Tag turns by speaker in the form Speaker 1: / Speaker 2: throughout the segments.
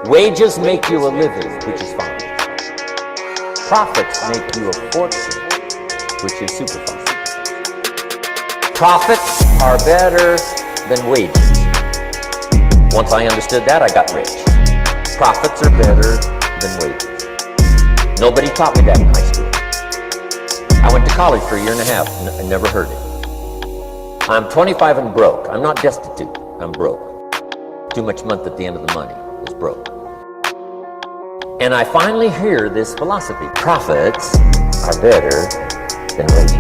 Speaker 1: Wages make you a living, which is fine. Profits make you a fortune, which is super fine. Profits are better than wages. Once I understood that, I got rich. Profits are better than wages. Nobody taught me that in high school. I went to college for a year and a half and never heard it. I'm 25 and broke. I'm not destitute. I'm broke. Too much month at the end of the money is broke. And I finally hear this philosophy. Profits are better than wages.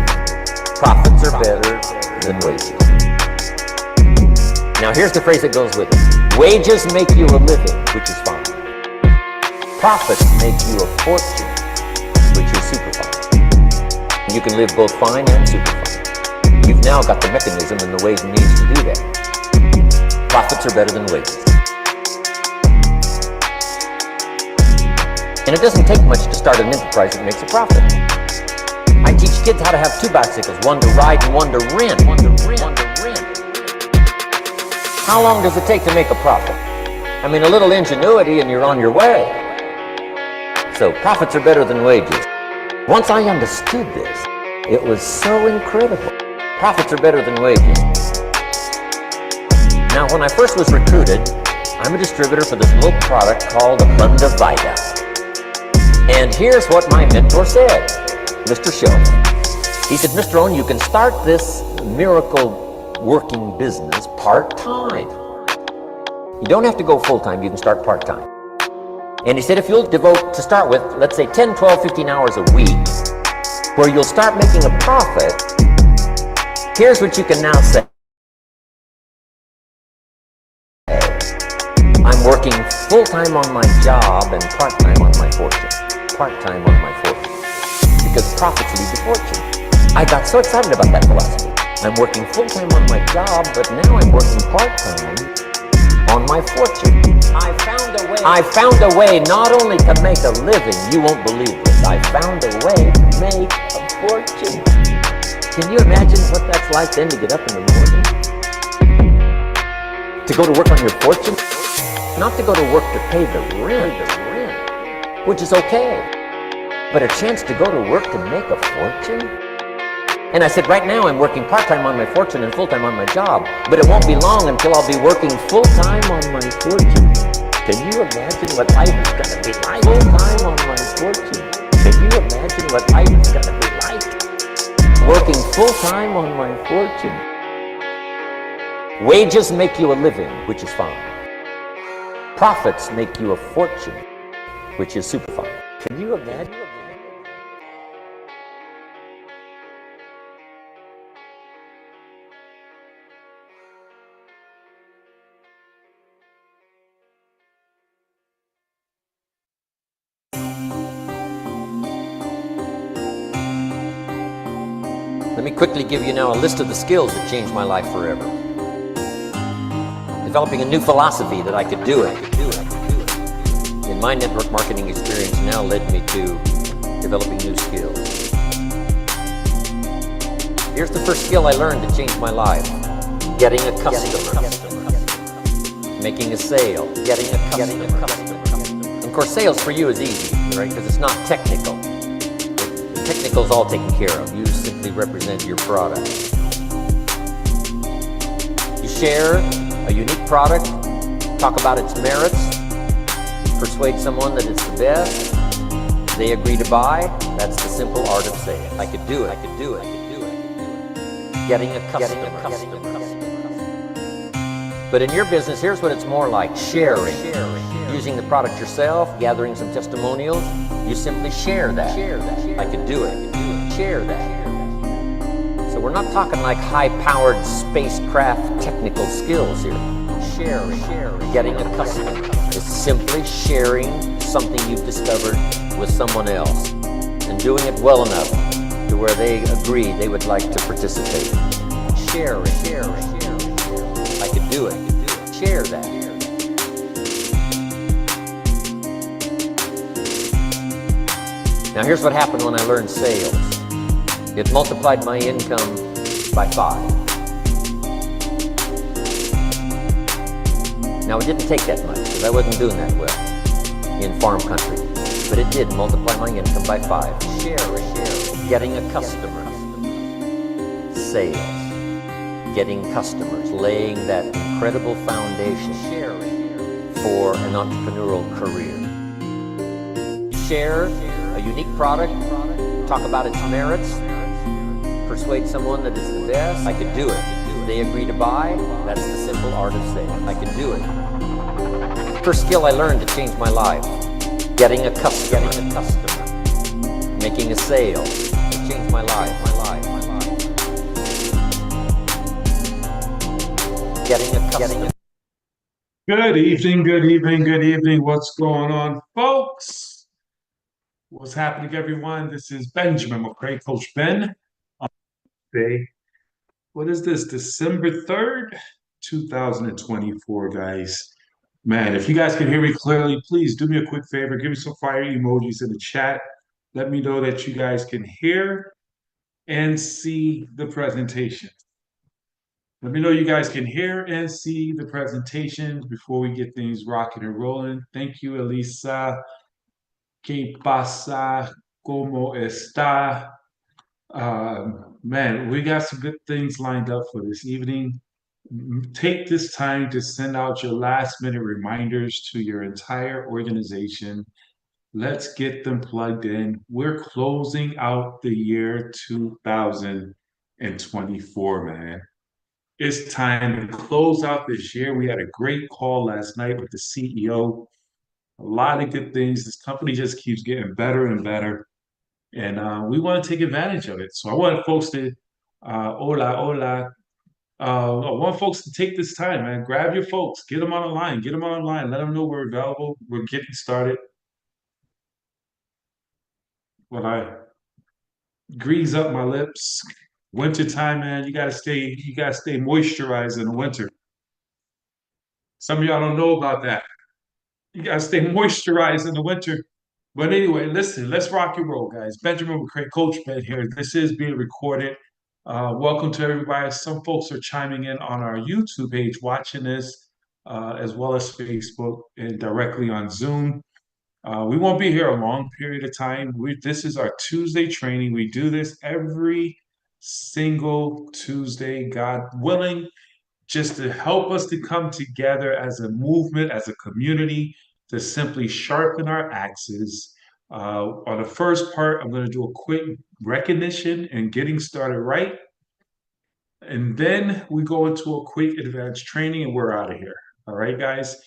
Speaker 1: Profits are better than wages. Now here's the phrase that goes with it. Wages make you a living, which is fine. Profits make you a fortune, which is super fine. You can live both fine and super fine. You've now got the mechanism and the ways and means to do that. Profits are better than wages. And it doesn't take much to start an enterprise that makes a profit. I teach kids how to have two bicycles, one to ride and one to rent. How long does it take to make a profit? I mean, a little ingenuity and you're on your way. So profits are better than wages. Once I understood this, it was so incredible. Profits are better than wages. Now, when I first was recruited, I'm a distributor for this milk product called Abunda Vita. And here's what my mentor said, Mr. Shellman. He said, Mr. Owen, you can start this miracle working business part-time. You don't have to go full-time, you can start part-time. And he said, if you'll devote, to start with, let's say 10, 12, 15 hours a week, where you'll start making a profit, here's what you can now say. I'm working full-time on my job and part-time on my fortune. Part-time on my fortune. Because profits lead to fortune. I got so excited about that philosophy. I'm working full-time on my job, but now I'm working part-time on my fortune. I found a way not only to make a living, you won't believe this, I found a way to make a fortune. Can you imagine what that's like then to get up in the morning? To go to work on your fortune? Not to go to work to pay the rent, which is okay, but a chance to go to work to make a fortune? And I said, right now I'm working part-time on my fortune and full-time on my job, but it won't be long until I'll be working full-time on my fortune. Can you imagine what life is going to be like? Full-time on my fortune. Can you imagine what life is going to be like? Working full-time on my fortune. Wages make you a living, which is fine. Profits make you a fortune, which is super fine. Can you imagine? Let me quickly give you now a list of the skills that changed my life forever. Developing a new philosophy that I could do it. In my network marketing experience now led me to developing new skills. Here's the first skill I learned to change my life. Getting a customer. Making a sale. Getting a customer. Of course, sales for you is easy, right? Because it's not technical. The technical's all taken care of. You simply represent your product. You share a unique product, talk about its merits, persuade someone that it's the best, they agree to buy. That's the simple art of sales. I could do it. Getting a customer. But in your business, here's what it's more like. Sharing. Using the product yourself, gathering some testimonials. You simply share that. I could do it. Share that. So we're not talking like high-powered spacecraft technical skills here. Sharing. Getting a customer is simply sharing something you've discovered with someone else and doing it well enough to where they agree they would like to participate. Sharing. I could do it. Share that. Now here's what happened when I learned sales. It multiplied my income by 5. Now it didn't take that much because I wasn't doing that well. in farm country, but it did multiply my income by 5. Sharing, getting a customer, sales, getting customers, laying that incredible foundation for an entrepreneurial career. Share a unique product, talk about its merits, persuade someone that it's the best. I could do it. They agree to buy. That's the simple art of sales. I could do it. First skill I learned to change my life: getting a customer, making a sale. It changed my life. Getting a customer.
Speaker 2: Good evening, good evening, good evening. What's going on, folks? What's happening, everyone? This is Benjamin McCray, Coach Ben. Today, what is this? December 3rd, 2024, guys. Man, if you guys can hear me clearly, please do me a quick favor. Give me some fire emojis in the chat. Let me know that you guys can hear and see the presentation. Let me know you guys can hear and see the presentations before we get things rocking and rolling. Thank you, Elisa. ¿Qué pasa? ¿Cómo está? Man, we got some good things lined up for this evening. Take this time to send out your last minute reminders to your entire organization. Let's get them plugged in. We're closing out the year 2024, man. It's time to close out this year. We had a great call last night with the CEO. A lot of good things. This company just keeps getting better and better. And we want to take advantage of it. So I want folks to, hola. I want folks to take this time, man. Grab your folks, get them on the line, let them know we're available. We're getting started. When I grease up my lips, winter time, man, you gotta stay moisturized in the winter. Some of y'all don't know about that. You gotta stay moisturized in the winter. But anyway, listen, let's rock and roll, guys. Benjamin McCray, Coach Ben here. This is being recorded. Welcome to everybody. Some folks are chiming in on our YouTube page, watching this, as well as Facebook and directly on Zoom. We won't be here a long period of time. This is our Tuesday training. We do this every single Tuesday, God willing, just to help us to come together as a movement, as a community, to simply sharpen our axes. On the first part, I'm going to do a quick recognition and getting started right. And then we go into a quick advanced training and we're out of here. All right, guys.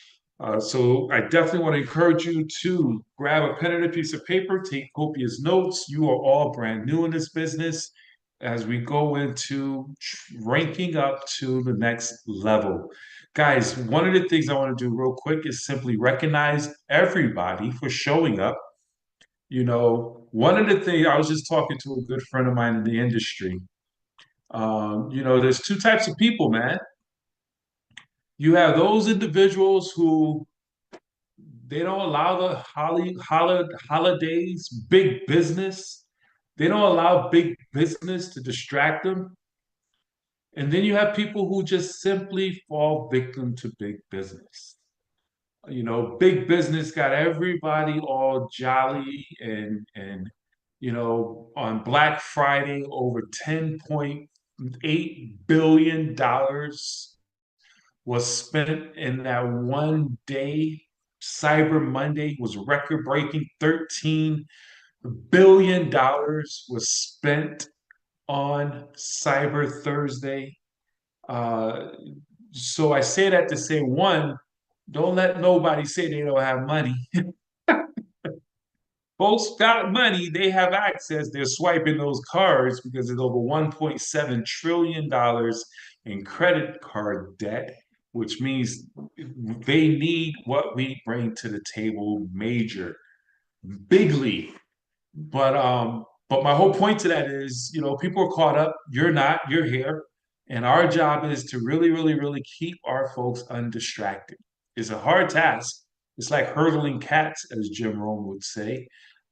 Speaker 2: So I definitely want to encourage you to grab a pen and a piece of paper, take copious notes. You are all brand new in this business as we go into ranking up to the next level. Guys, one of the things I want to do real quick is simply recognize everybody for showing up. You know, one of the things, I was just talking to a good friend of mine in the industry. There's two types of people, man. You have those individuals who they don't allow the holidays, big business. They don't allow big business to distract them. And then you have people who just simply fall victim to big business. You know, big business got everybody all jolly and on Black Friday over $10.8 billion was spent in that one day. Cyber Monday was record breaking. $13 billion was spent on Cyber Thursday. So I say that to say, one, don't let nobody say they don't have money. Folks got money, they have access, they're swiping those cards because there's over $1.7 trillion in credit card debt, which means they need what we bring to the table major, bigly. But my whole point to that is, people are caught up. You're not, you're here. And our job is to really, really, really keep our folks undistracted. It's a hard task. It's like hurdling cats, as Jim Rome would say.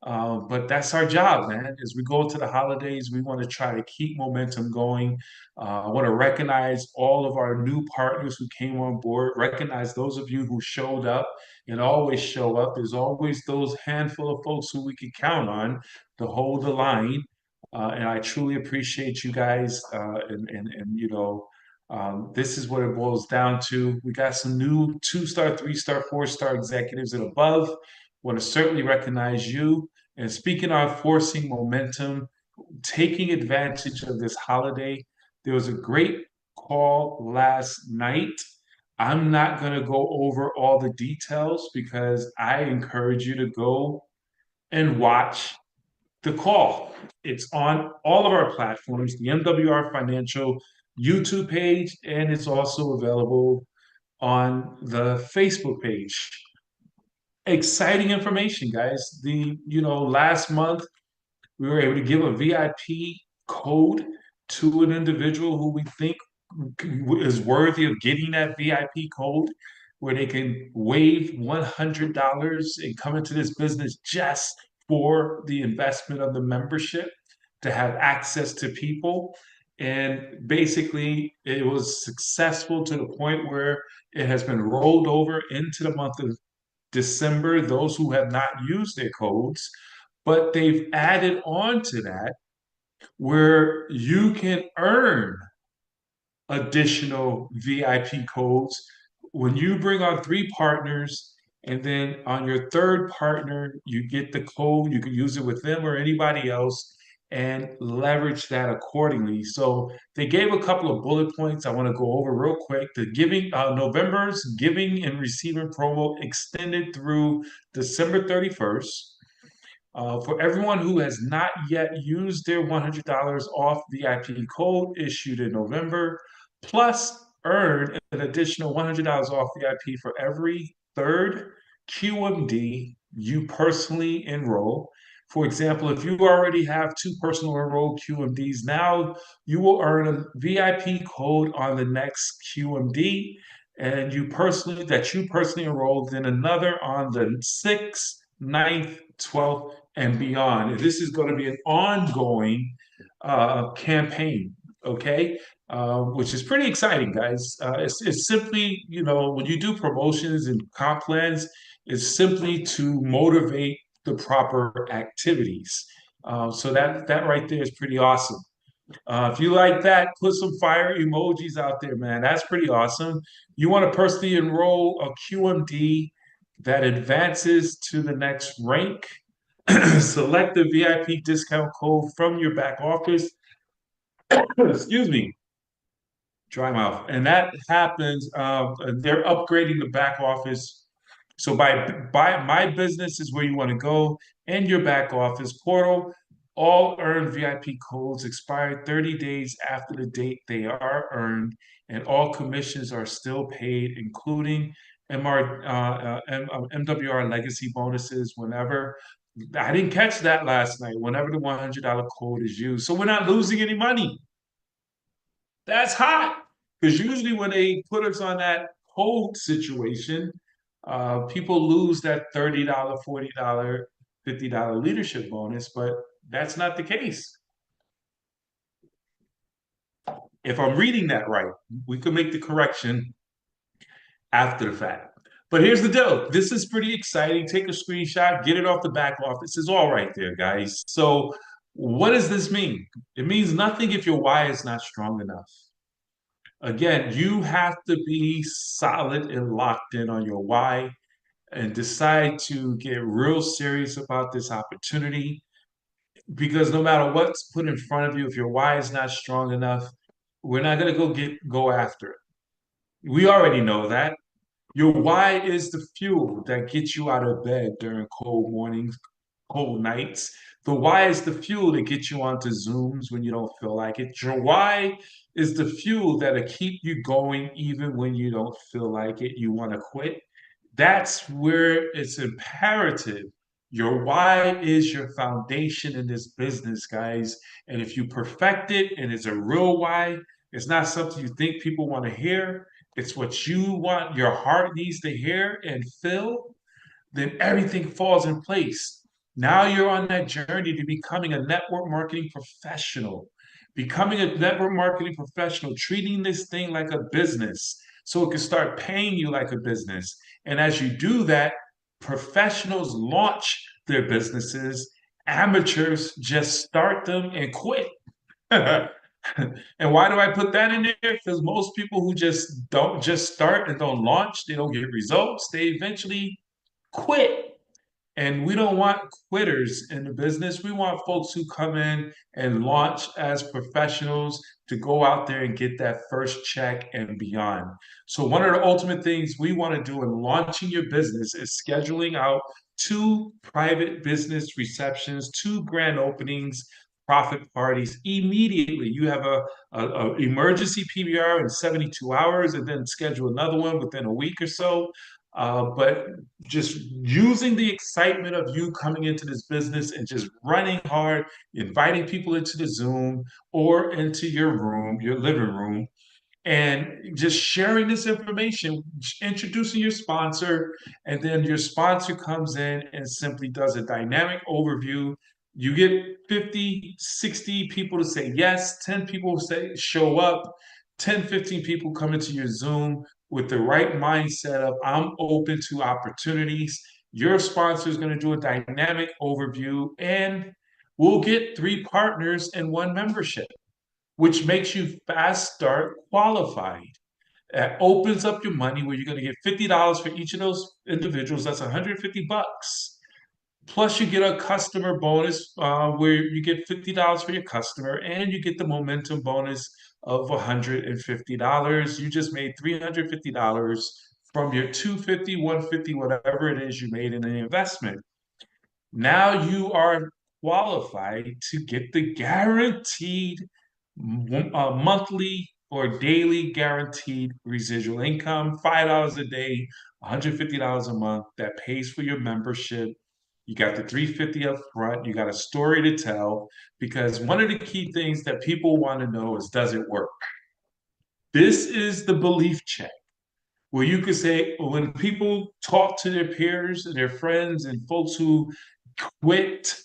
Speaker 2: But that's our job, man. As we go into the holidays, we want to try to keep momentum going. I want to recognize all of our new partners who came on board, recognize those of you who showed up and always show up. There's always those handful of folks who we can count on to hold the line. And I truly appreciate you guys. This is what it boils down to. We got some new 2-star, 3-star, 4-star executives and above. Want to certainly recognize you. And speaking of forcing momentum, taking advantage of this holiday, there was a great call last night. I'm not going to go over all the details because I encourage you to go and watch the call. It's on all of our platforms, the MWR Financial YouTube page, and it's also available on the Facebook page. Exciting information, guys. Last month we were able to give a VIP code to an individual who we think is worthy of getting that VIP code, where they can waive $100 and come into this business just for the investment of the membership to have access to people. And basically, it was successful to the point where it has been rolled over into the month of December, those who have not used their codes, but they've added on to that where you can earn additional VIP codes when you bring on 3 partners. And then on your third partner, you get the code. You can use it with them or anybody else and leverage that accordingly. So they gave a couple of bullet points I want to go over real quick. The giving November's giving and receiving promo extended through December 31st. For everyone who has not yet used their $100 off VIP code issued in November, plus earn an additional $100 off VIP for every third QMD you personally enroll. For example, if you already have 2 personal enrolled QMDs, now you will earn a VIP code on the next QMD, and you personally enrolled, then another on the 6th, 9th, 12th, and beyond. And this is going to be an ongoing campaign, okay? Which is pretty exciting, guys. It's simply, when you do promotions and comp plans, it's simply to motivate the proper activities. So that right there is pretty awesome. If you like that, put some fire emojis out there, man. That's pretty awesome. You want to personally enroll a QMD that advances to the next rank. Select the VIP discount code from your back office. Excuse me, dry mouth. And that happens. They're upgrading the back office. So by my business is where you want to go, and your back office portal. All earned VIP codes expire 30 days after the date they are earned, and all commissions are still paid, including MWR legacy bonuses whenever. I didn't catch that last night. Whenever the $100 code is used, so we're not losing any money. That's hot, because usually when they put us on that code situation, people lose that $30, $40, $50 leadership bonus, but that's not the case. If I'm reading that right, we can make the correction after the fact. But here's the deal. This is pretty exciting. Take a screenshot, get it off the back office. It's all right there, guys. So what does this mean? It means nothing if your why is not strong enough. Again, you have to be solid and locked in on your why and decide to get real serious about this opportunity, because no matter what's put in front of you, if your why is not strong enough, we're not going to go after it. We already know that. Your why is the fuel that gets you out of bed during cold mornings, cold nights. The why is the fuel that gets you onto Zooms when you don't feel like it. Your why is the fuel that'll keep you going even when you don't feel like it, you want to quit. That's where it's imperative. Your why is your foundation in this business, guys. And if you perfect it and it's a real why, it's not something you think people want to hear. It's what you want, your heart needs to hear and feel, then everything falls in place. Now you're on that journey to becoming a network marketing professional, becoming a network marketing professional, treating this thing like a business so it can start paying you like a business. And as you do that, professionals launch their businesses, amateurs just start them and quit. And why do I put that in there? Because most people who just don't just start and don't launch, they don't get results, they eventually quit. And we don't want quitters in the business. We want folks who come in and launch as professionals to go out there and get that first check and beyond. So, one of the ultimate things we want to do in launching your business is scheduling out two private business receptions, two grand openings, profit parties immediately. You have a emergency PBR in 72 hours and then schedule another one within a week or so. But just using the excitement of you coming into this business and just running hard, inviting people into the Zoom or into your room, your living room, and just sharing this information, introducing your sponsor, and then your sponsor comes in and simply does a dynamic overview. You get 50, 60 people to say yes, 10 people say show up, 10, 15 people come into your Zoom with the right mindset of I'm open to opportunities. Your sponsor is going to do a dynamic overview, and we'll get three partners and one membership, which makes you fast start qualified. It opens up your money where you're going to get $50 for each of those individuals. That's 150 bucks. Plus, you get a customer bonus where you get $50 for your customer, and you get the momentum bonus of $150. You just made $350 from your 250, 150, whatever it is you made in an investment. Now you are qualified to get the guaranteed monthly or daily guaranteed residual income, $5 a day, $150 a month that pays for your membership. You got the 350 up front. You got a story to tell because one of the key things that people want to know is, does it work? This is the belief check where you could say when people talk to their peers and their friends and folks who quit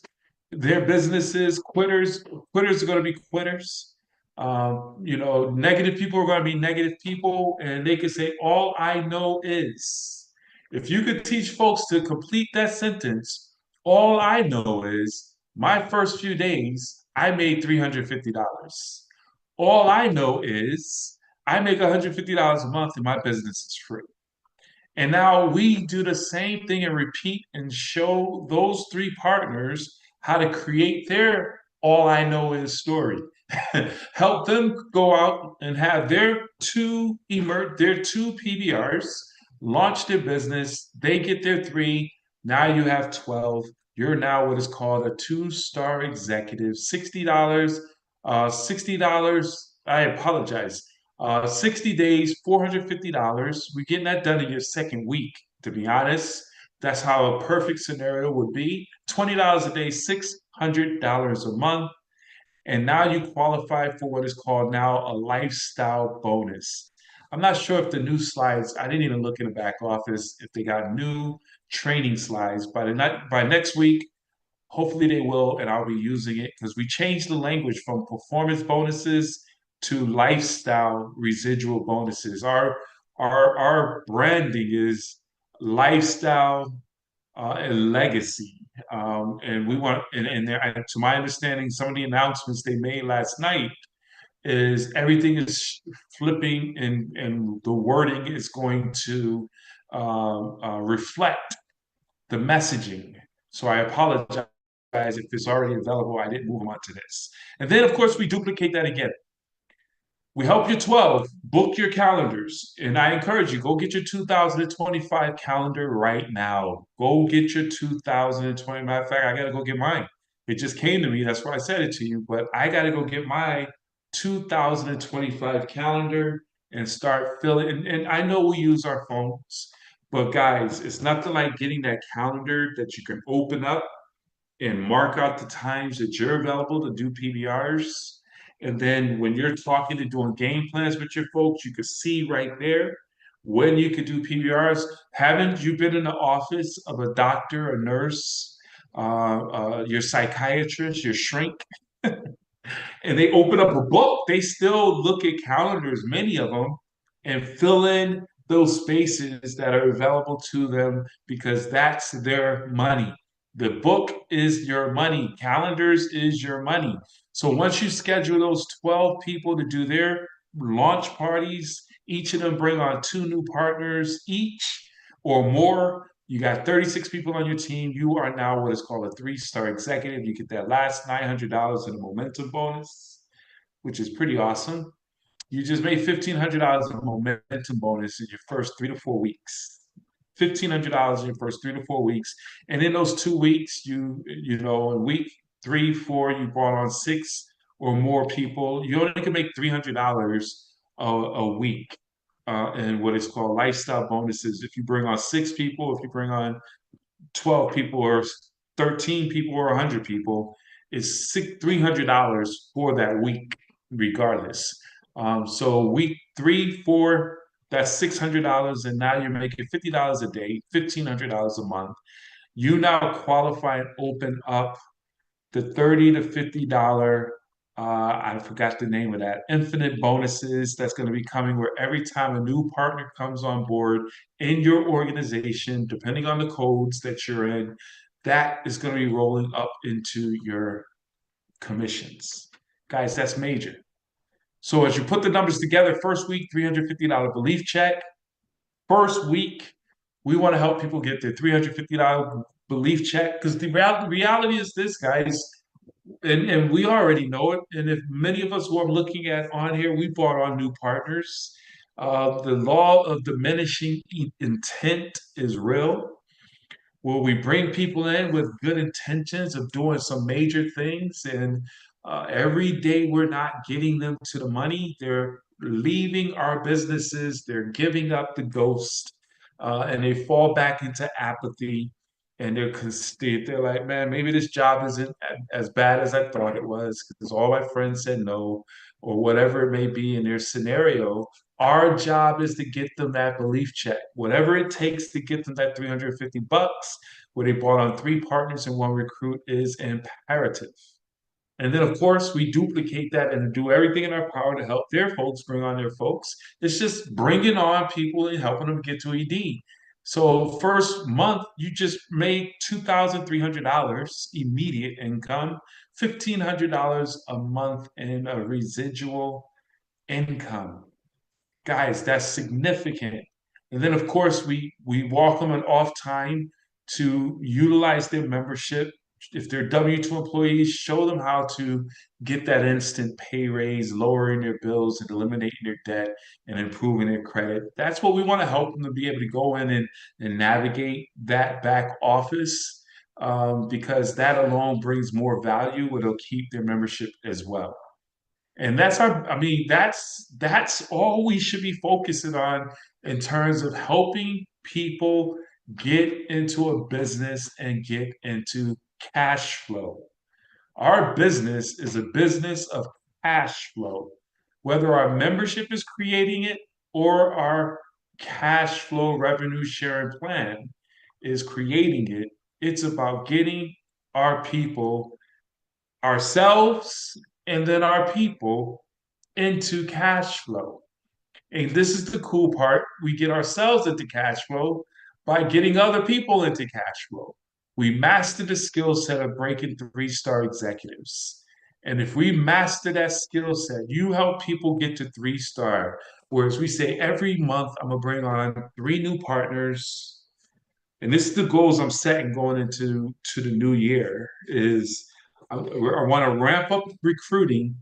Speaker 2: their businesses, quitters are going to be quitters. Negative people are going to be negative people, and they could say, all I know is. If you could teach folks to complete that sentence, all I know is my first few days, I made $350. All I know is I make $150 a month and my business is free. And now we do the same thing and repeat and show those three partners how to create their all I know is story. Help them go out and have their two PBRs, launch their business, they get their three, now you have 12. You're now what is called a two-star executive, $60, $60, I apologize. 60 days, $450. We're getting that done in your second week, to be honest. That's how a perfect scenario would be. $20 a day, $600 a month. And now you qualify for what is called now a lifestyle bonus. I'm not sure if the new slides, I didn't even look in the back office if they got new training slides. By next week, hopefully they will, and I'll be using it because we changed the language from performance bonuses to lifestyle residual bonuses. Our branding is lifestyle and legacy. And we want, and to my understanding, some of the announcements they made last night is everything is flipping, and the wording is going to reflect the messaging. So I apologize if it's already available. I didn't move on to this. And then, of course, we duplicate that again. We help you 12 book your calendars. And I encourage you, go get your 2025 calendar right now. Go get your 2020. Matter of fact, I got to go get mine. It just came to me. That's why I said it to you. But I got to go get my 2025 calendar and start filling. And I know we use our phones, but guys, it's nothing like getting that calendar that you can open up and mark out the times that you're available to do PBRs. And then when you're talking to doing game plans with your folks, you can see right there when you could do PBRs. Haven't you been in the office of a doctor, a nurse, your psychiatrist, your shrink, and they open up a book, they still look at calendars, many of them, and fill in those spaces that are available to them because that's their money. The book is your money, calendars is your money. So once you schedule those 12 people to do their launch parties, each of them bring on two new partners each or more. You got 36 people on your team. You are now what is called a three-star executive. You get that last $900 in a momentum bonus, which is pretty awesome. You just made $1,500 in a momentum bonus in your first 3 to 4 weeks. $1,500 in your first 3 to 4 weeks, and in those 2 weeks, in week 3, 4, you brought on six or more people. You only can make $300 a week in what is called lifestyle bonuses. If you bring on six people, if you bring on 12 people or 13 people or 100 people, it's $300 for that week, regardless. So week 3, 4, that's $600, and now you're making $50 a day, $1,500 a month. You now qualify and open up the $30 to $50. I forgot the name of that. Infinite bonuses that's going to be coming where every time a new partner comes on board in your organization, depending on the codes that you're in, that is going to be rolling up into your commissions. Guys, that's major. So as you put the numbers together, first week, $350 belief check. First week, we want to help people get their $350 belief check because the reality is this, guys, and we already know it. And if many of us who are looking at on here, we brought on new partners. The law of diminishing intent is real. Will we bring people in with good intentions of doing some major things, and every day we're not getting them to the money, they're leaving our businesses, they're giving up the ghost, and they fall back into apathy, and they're like, man, maybe this job isn't as bad as I thought it was because all my friends said no, or whatever it may be in their scenario. Our job is to get them that belief check, whatever it takes to get them that $350, where they brought on three partners and one recruit is imperative. And then, of course, we duplicate that and do everything in our power to help their folks bring on their folks. It's just bringing on people and helping them get to ED. So, first month, you just made $2,300 immediate income, $1,500 a month in a residual income. Guys, that's significant. And then, of course, we walk them an off time to utilize their membership. If they're W-2 employees, show them how to get that instant pay raise, lowering their bills and eliminating their debt and improving their credit. That's what we want to help them to be able to go in and navigate that back office, because that alone brings more value. It'll keep their membership as well. And that's all we should be focusing on in terms of helping people get into a business and get into cash flow. Our business is a business of cash flow, whether our membership is creating it or our cash flow revenue sharing plan is creating it. It's about getting our people, ourselves, and then our people into cash flow. And this is the cool part. We get ourselves into cash flow by getting other people into cash flow. We master the skill set of breaking three-star executives. And if we master that skill set, you help people get to three-star. Whereas we say every month, I'm going to bring on three new partners. And this is the goals I'm setting going into the new year is I want to ramp up recruiting,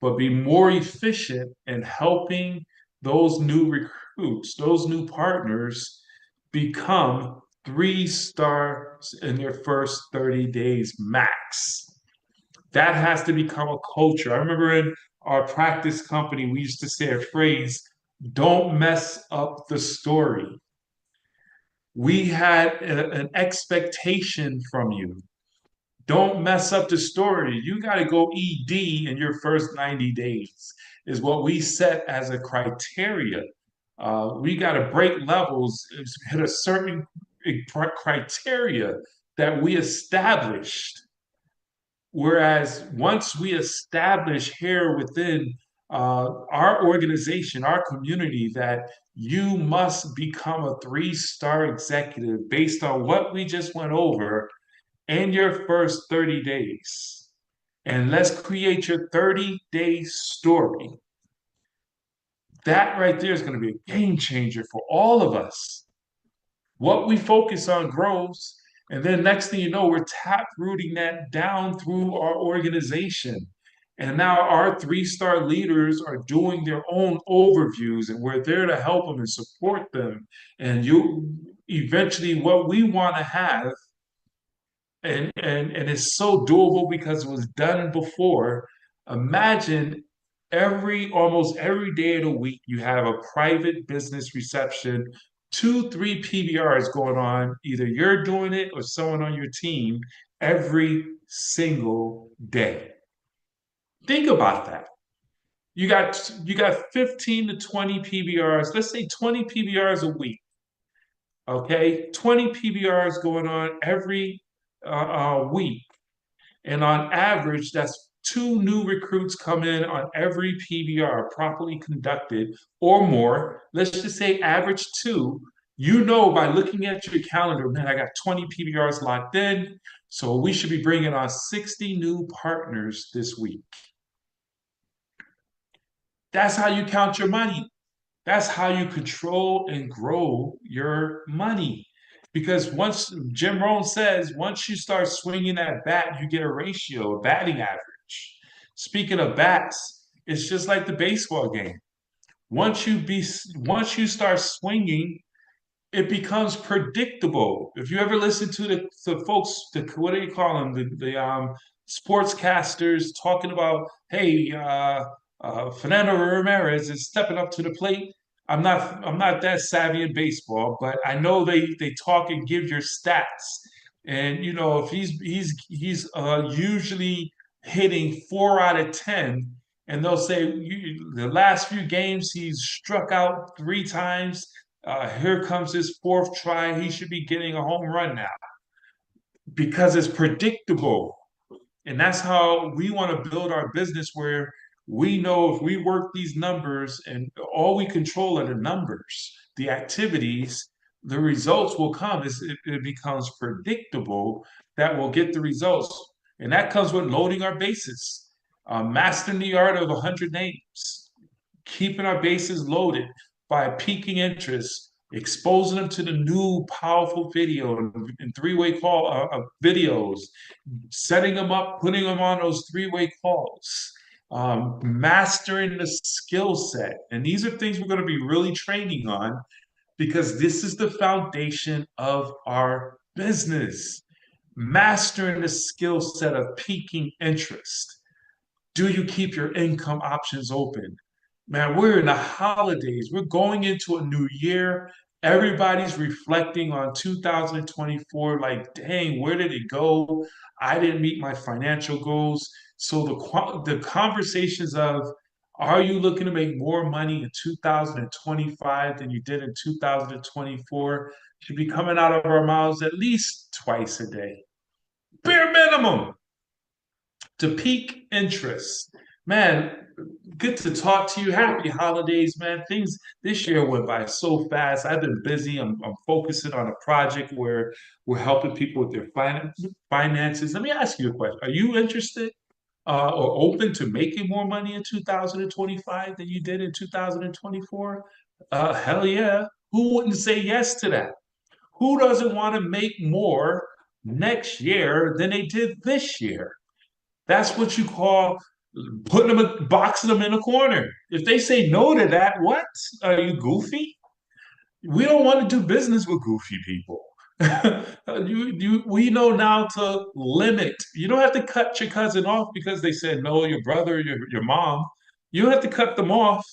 Speaker 2: but be more efficient in helping those new recruits, those new partners become three-stars in their first 30 days max. That has to become a culture. I remember in our practice company, we used to say a phrase, don't mess up the story. We had an expectation from you. Don't mess up the story. You got to go ED in your first 90 days, is what we set as a criteria. We got to break levels, hit a certain criteria that we established. Whereas once we establish here within our organization, our community, that you must become a 3-star executive based on what we just went over in your first 30 days. And let's create your 30-day story. That right there is going to be a game changer for all of us. What we focus on grows. And then next thing you know, we're tap rooting that down through our organization. And now our 3-star leaders are doing their own overviews, and we're there to help them and support them. And you eventually what we want to have, and it's so doable because it was done before. Imagine almost every day of the week you have a private business reception, 2 3 PBRs going on. Either you're doing it or someone on your team every single day. Think about that. You got 15 to 20 PBRs. Let's say 20 PBRs a week. Okay, 20 PBRs going on every week. And on average, that's 2 new recruits come in on every PBR properly conducted or more. Let's just say average 2. You know, by looking at your calendar, man, I got 20 PBRs locked in. So we should be bringing on 60 new partners this week. That's how you count your money. That's how you control and grow your money. Because once Jim Rohn says, once you start swinging that bat, you get a ratio, a batting average. Speaking of bats, it's just like the baseball game. Once you start swinging, it becomes predictable. If you ever listen to the folks, what do you call them, the sportscasters talking about, hey, Fernando Ramirez is stepping up to the plate. I'm not that savvy in baseball, but I know they talk and give your stats. And you know, if he's usually hitting 4 out of 10, and they'll say the last few games he's struck out 3 times. Here comes his fourth try. He should be getting a home run now because it's predictable. And that's how we want to build our business, where we know if we work these numbers and all we control are the numbers, the activities, the results will come. It becomes predictable that we'll get the results. And that comes with loading our bases, mastering the art of 100 names, keeping our bases loaded by piquing interest, exposing them to the new powerful video and 3-way call videos, setting them up, putting them on those 3-way calls, mastering the skill set. And these are things we're going to be really training on, because this is the foundation of our business. Mastering the skill set of piquing interest. Do you keep your income options open? Man, we're in the holidays. We're going into a new year. Everybody's reflecting on 2024 like, dang, where did it go? I didn't meet my financial goals. So the conversations of, are you looking to make more money in 2025 than you did in 2024 should be coming out of our mouths at least twice a day. Bare minimum to pique interest. Man, good to talk to you. Happy holidays, man. Things this year went by so fast. I've been busy. I'm focusing on a project where we're helping people with their finances. Let me ask you a question. Are you interested or open to making more money in 2025 than you did in 2024? Hell yeah. Who wouldn't say yes to that? Who doesn't want to make more next year than they did this year? That's what you call putting them, boxing them in a corner. If they say no to that, what? Are you goofy? We don't want to do business with goofy people. We know now to limit. You don't have to cut your cousin off because they said no, your brother, your mom. You don't have to cut them off,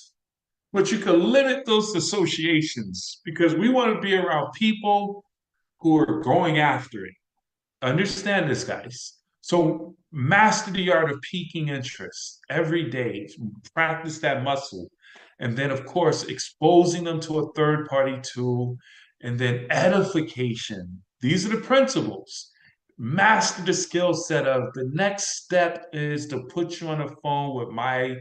Speaker 2: but you can limit those associations, because we want to be around people who are going after it. Understand this, guys. So master the art of piquing interest every day. Practice that muscle. And then, of course, exposing them to a third party tool. And then edification. These are the principles. Master the skill set of the next step is to put you on the phone with my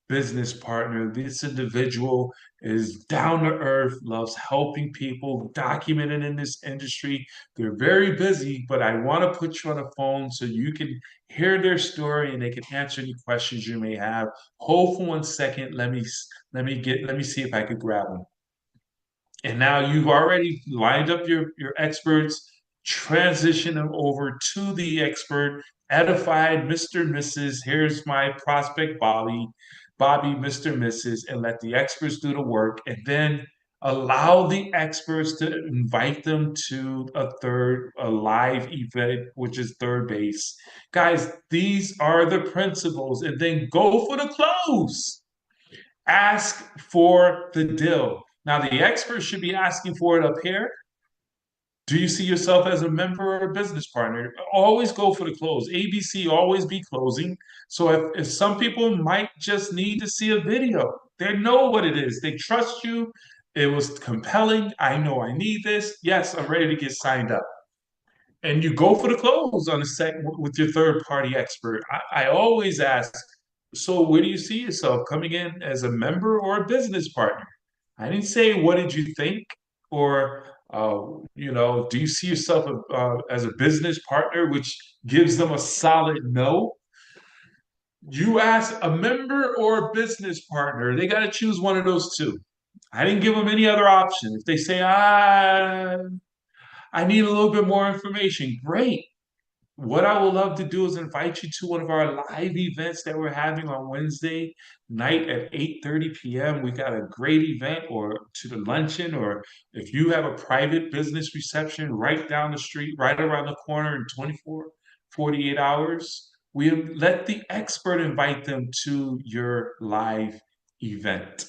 Speaker 2: business partner. This individual is down to earth, loves helping people, documented in this industry. They're very busy, but I want to put you on the phone so you can hear their story and they can answer any questions you may have. Hold for 1 second. Let me see if I could grab them. And now you've already lined up your experts, transition them over to the expert, edified Mr. and Mrs. Here's my prospect Bobby, Mr. and Mrs., and let the experts do the work, and then allow the experts to invite them to a live event, which is third base. Guys, these are the principles, and then go for the close. Ask for the deal. Now, the expert should be asking for it up here. Do you see yourself as a member or a business partner? Always go for the close. ABC, always be closing. So if some people might just need to see a video, they know what it is. They trust you. It was compelling. I know I need this. Yes, I'm ready to get signed up. And you go for the close on the second with your third party expert. I always ask, so where do you see yourself coming in as a member or a business partner? I didn't say what did you think or do you see yourself as a business partner, which gives them a solid no. You ask a member or a business partner, they got to choose one of those two. I didn't give them any other option. If they say, I need a little bit more information, great. What I would love to do is invite you to one of our live events that we're having on Wednesday night at 8:30 p.m. We got a great event, or to the luncheon, or if you have a private business reception right down the street, right around the corner in 24, 48 hours, we let the expert invite them to your live event.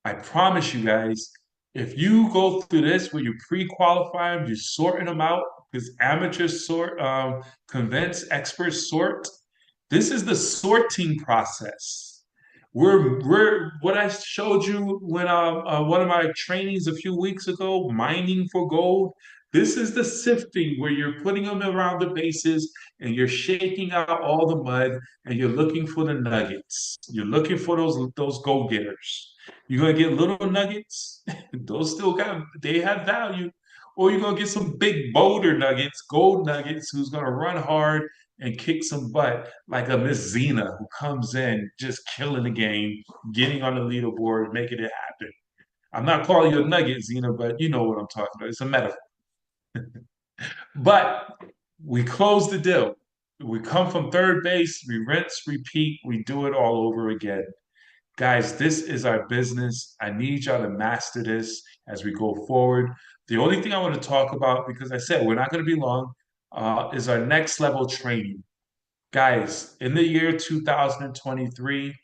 Speaker 2: I promise you guys, if you go through this where you pre-qualify them, you're sorting them out, because amateurs sort, convince experts sort. This is the sorting process. We're what I showed you when one of my trainings a few weeks ago, mining for gold. This is the sifting where you're putting them around the bases and you're shaking out all the mud and you're looking for the nuggets. You're looking for those go getters. You're gonna get little nuggets. Those still they have value. Or you're gonna get some big boulder nuggets, gold nuggets, who's gonna run hard and kick some butt, like a Miss Xena who comes in just killing the game, getting on the leaderboard, making it happen. I'm not calling you a nugget, Xena, but you know what I'm talking about. It's a metaphor. But we close the deal. We come from third base, we rinse, repeat, we do it all over again. Guys, this is our business. I need y'all to master this as we go forward. The only thing I want to talk about, because I said we're not going to be long, is our next level training. Guys, in the year 2023,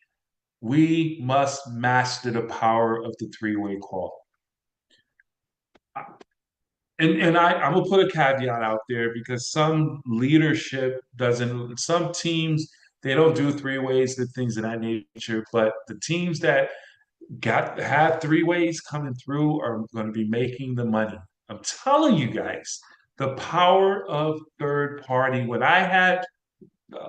Speaker 2: we must master the power of the three-way call. I'm gonna put a caveat out there because some leadership doesn't, some teams they don't do three ways and things of that nature. But the teams that have three ways coming through are going to be making the money. I'm telling you guys, the power of third party. When I had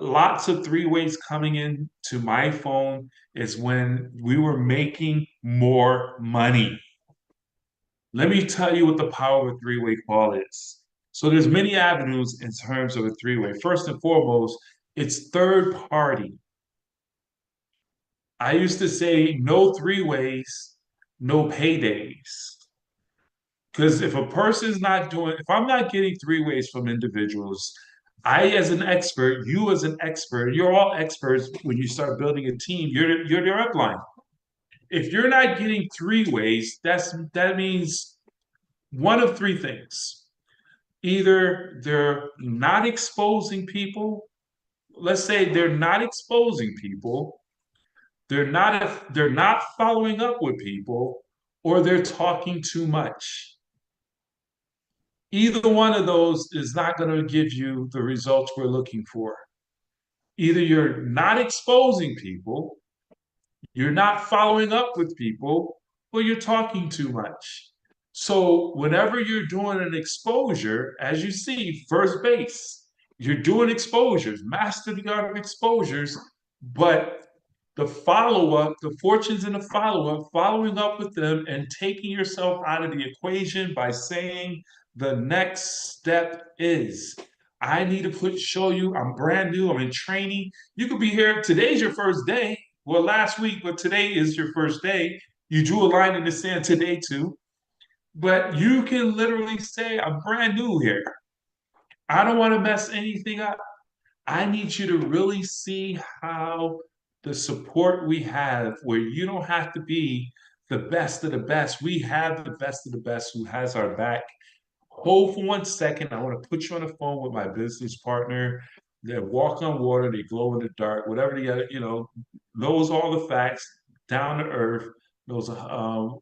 Speaker 2: lots of three ways coming in to my phone is when we were making more money. Let me tell you what the power of a three-way call is. So there's many avenues in terms of a three-way. First and foremost, it's third party. I used to say no three ways, no paydays. Because if a person's not doing, if I'm not getting three ways from individuals, I as an expert, you as an expert, you're all experts when you start building a team, you're their upline. If you're not getting three ways, that means one of three things. Either they're not exposing people, let's say they're not exposing people, they're not following up with people, or they're talking too much. Either one of those is not going to give you the results we're looking for. Either you're not exposing people, you're not following up with people, or you're talking too much. So whenever you're doing an exposure, as you see, first base, you're doing exposures, master the art of exposures, but the follow up, the fortunes in the follow up, following up with them and taking yourself out of the equation by saying the next step is. I need to show you I'm brand new, I'm in training. You could be here. Today's your first day. Well, last week, but today is your first day. You drew a line in the sand today, too. But you can literally say, I'm brand new here. I don't want to mess anything up. I need you to really see how the support we have, where you don't have to be the best of the best. We have the best of the best who has our back. Hold for 1 second. I want to put you on the phone with my business partner. They walk on water, they glow in the dark, whatever the other, knows all the facts, down to earth, knows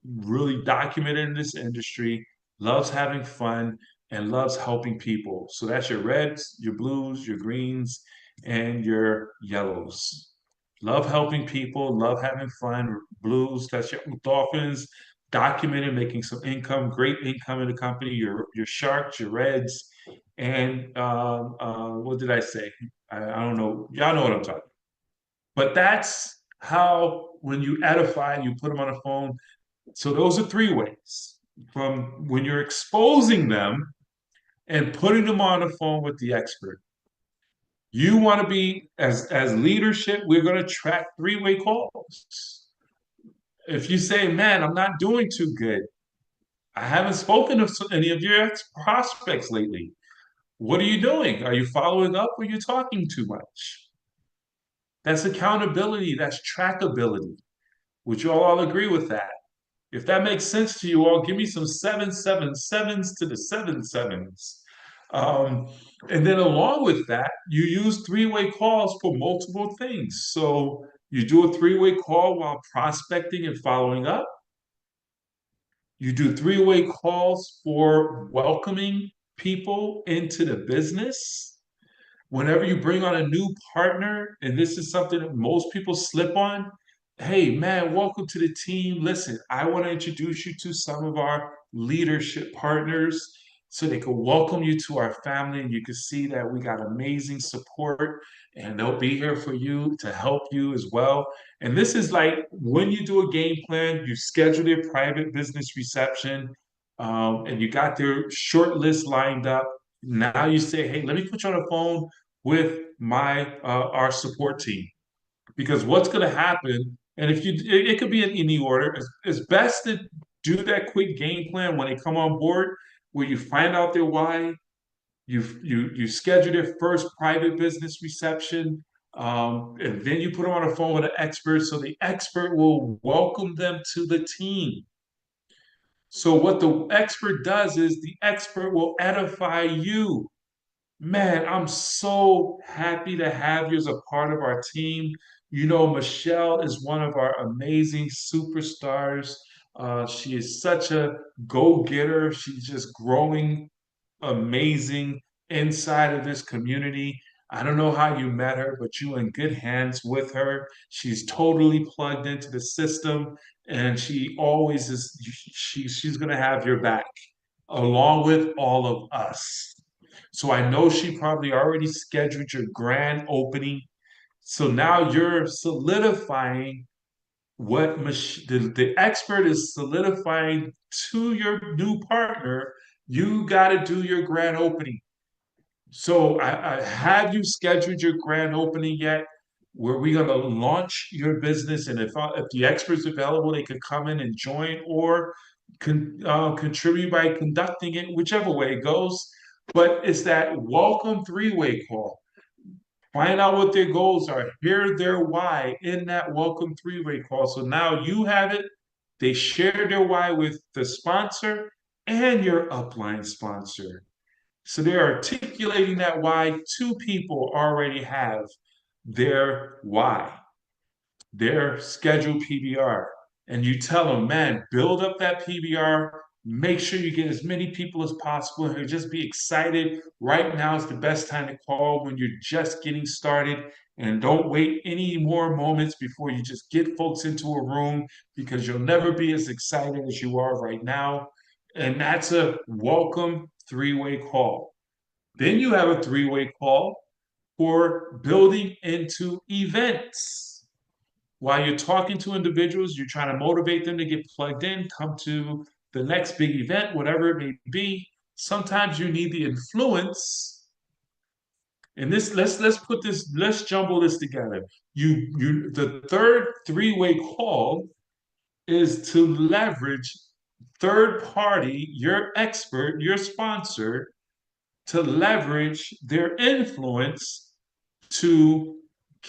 Speaker 2: really documented in this industry, loves having fun, and loves helping people. So that's your reds, your blues, your greens, and your yellows. Love helping people, love having fun. Blues, that's your dolphins, documented making some income, great income in the company. Your sharks, your reds, and what did I say? I don't know. Y'all know what I'm talking about. But that's how when you edify, you put them on a phone. So those are three ways from when you're exposing them and putting them on the phone with the expert. You want to be as leadership, we're going to track three-way calls. If you say, man, I'm not doing too good, I haven't spoken to any of your ex prospects lately. What are you doing? Are you following up or are you talking too much? That's accountability, that's trackability. Would you all agree with that? If that makes sense to you all, give me some 777s to the 77s. Um, and then along with that, you use three-way calls for multiple things. So you do a three-way call while prospecting and following up. You do three-way calls for welcoming people into the business. Whenever you bring on a new partner, and this is something that most people slip on, hey man, welcome to the team. Listen, I want to introduce you to some of our leadership partners so they can welcome you to our family and you can see that we got amazing support and they'll be here for you to help you as well. And this is like when you do a game plan, you schedule their private business reception, and you got their short list lined up. Now you say, hey, let me put you on the phone with my our support team, because what's going to happen, and if you it could be in any order, it's best to do that quick game plan when they come on board, where you find out their why, you schedule their first private business reception, and then you put them on the phone with an expert, so the expert will welcome them to the team. So what the expert does is the expert will edify you. Man, I'm so happy to have you as a part of our team. You know, Michelle is one of our amazing superstars. She is such a go-getter. She's just growing amazing inside of this community. I don't know how you met her, but you in good hands with her. She's totally plugged into the system, and she always is. She's going to have your back, along with all of us. So I know she probably already scheduled your grand opening. So now you're solidifying what the expert is solidifying to your new partner. You got to do your grand opening. So I have you scheduled your grand opening yet? Where we going to launch your business, and if the expert's available, they could come in and join or contribute by conducting it, whichever way it goes. But it's that welcome three-way call. Find out what their goals are. Hear their why in that welcome three-way call. So now you have it. They share their why with the sponsor and your upline sponsor. So they're articulating that why. Two people already have their why, their scheduled PBR. And you tell them, man, build up that PBR. Make sure you get as many people as possible and just be excited. Right now is the best time to call when you're just getting started. And don't wait any more moments before you just get folks into a room, because you'll never be as excited as you are right now. And that's a welcome three-way call. Then you have a three-way call for building into events. While you're talking to individuals, you're trying to motivate them to get plugged in, come to the next big event, whatever it may be. Sometimes you need the influence. And this, let's jumble this together. The third three-way call is to leverage third party, your expert, your sponsor, to leverage their influence to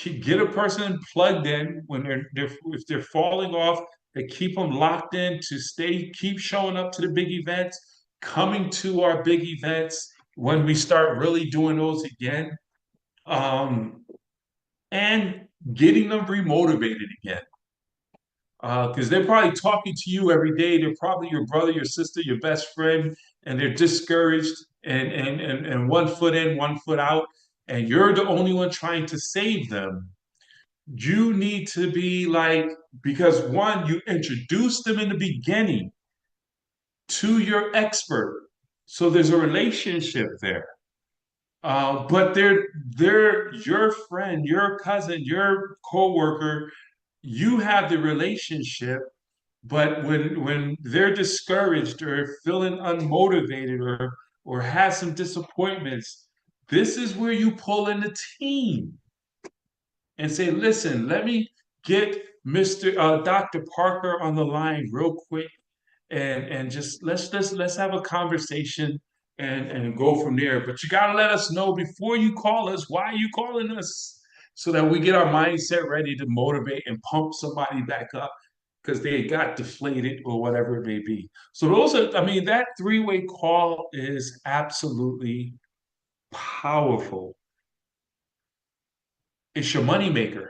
Speaker 2: get a person plugged in when if they're falling off, they keep them locked in to keep showing up to the big events, coming to our big events when we start really doing those again, um, and getting them remotivated again. Because they're probably talking to you every day. They're probably your brother, your sister, your best friend, and they're discouraged and one foot in, one foot out, and you're the only one trying to save them. You need to be like, because one, you introduced them in the beginning to your expert. So there's a relationship there. But they're your friend, your cousin, your coworker. You have the relationship, but when they're discouraged or feeling unmotivated or has some disappointments, this is where you pull in the team and say, "Listen, let me get Mr. Dr. Parker on the line real quick, and just let's have a conversation and go from there. But you gotta let us know before you call us, why are you calling us, so that we get our mindset ready to motivate and pump somebody back up because they got deflated or whatever it may be." So those are, I mean, that three-way call is absolutely powerful. It's your moneymaker.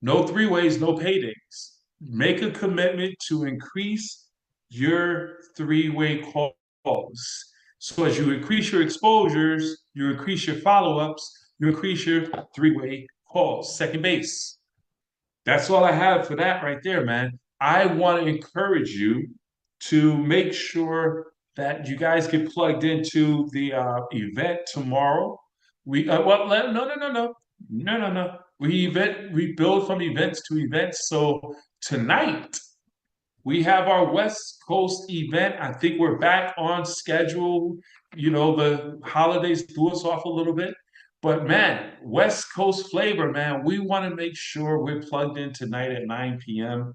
Speaker 2: No three ways, no paydays. Make a commitment to increase your three-way calls. So as you increase your exposures, you increase your follow-ups, you increase your three-way calls. Second base. That's all I have for that right there, man. I want to encourage you to make sure that you guys get plugged into the event tomorrow. No. We build from events to events. So tonight we have our West Coast event. I think we're back on schedule. You know, the holidays threw us off a little bit. But man, West Coast flavor, man, we want to make sure we're plugged in tonight at 9 p.m.,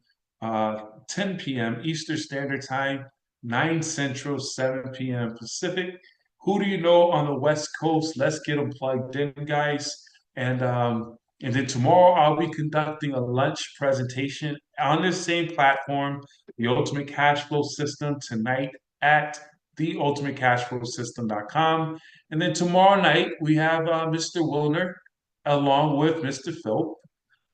Speaker 2: 10 p.m. Eastern Standard Time, 9 Central, 7 p.m. Pacific. Who do you know on the West Coast? Let's get them plugged in, guys. And then tomorrow I'll be conducting a lunch presentation on this same platform, the Ultimate Cash Flow System, tonight at theultimatecashflowsystem.com. And then tomorrow night, we have Mr. Wilner along with Mr. Phil,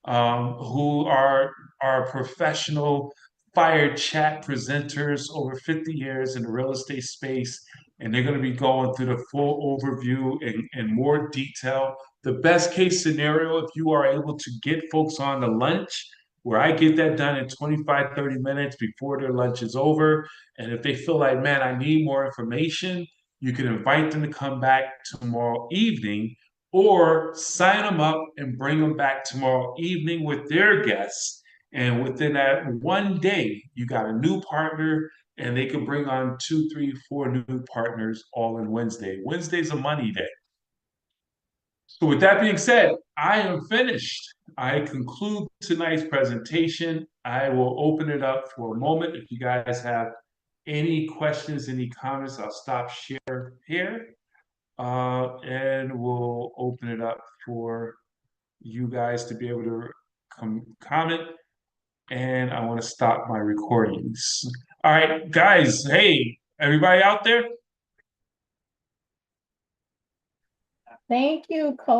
Speaker 2: who are our professional fire chat presenters over 50 years in the real estate space. And they're going to be going through the full overview in more detail. The best case scenario, if you are able to get folks on the lunch, where I get that done in 25, 30 minutes before their lunch is over. And if they feel like, man, I need more information, you can invite them to come back tomorrow evening or sign them up and bring them back tomorrow evening with their guests. And within that one day, you got a new partner, and they can bring on 2, 3, 4 new partners all in Wednesday. Wednesday's a money day. So with that being said, I am finished. I conclude tonight's presentation. I will open it up for a moment. If you guys have any questions, any comments, I'll stop share here. And we'll open it up for you guys to be able to comment. And I want to stop my recordings. All right, guys. Hey, everybody out there?
Speaker 3: Thank you, Coach.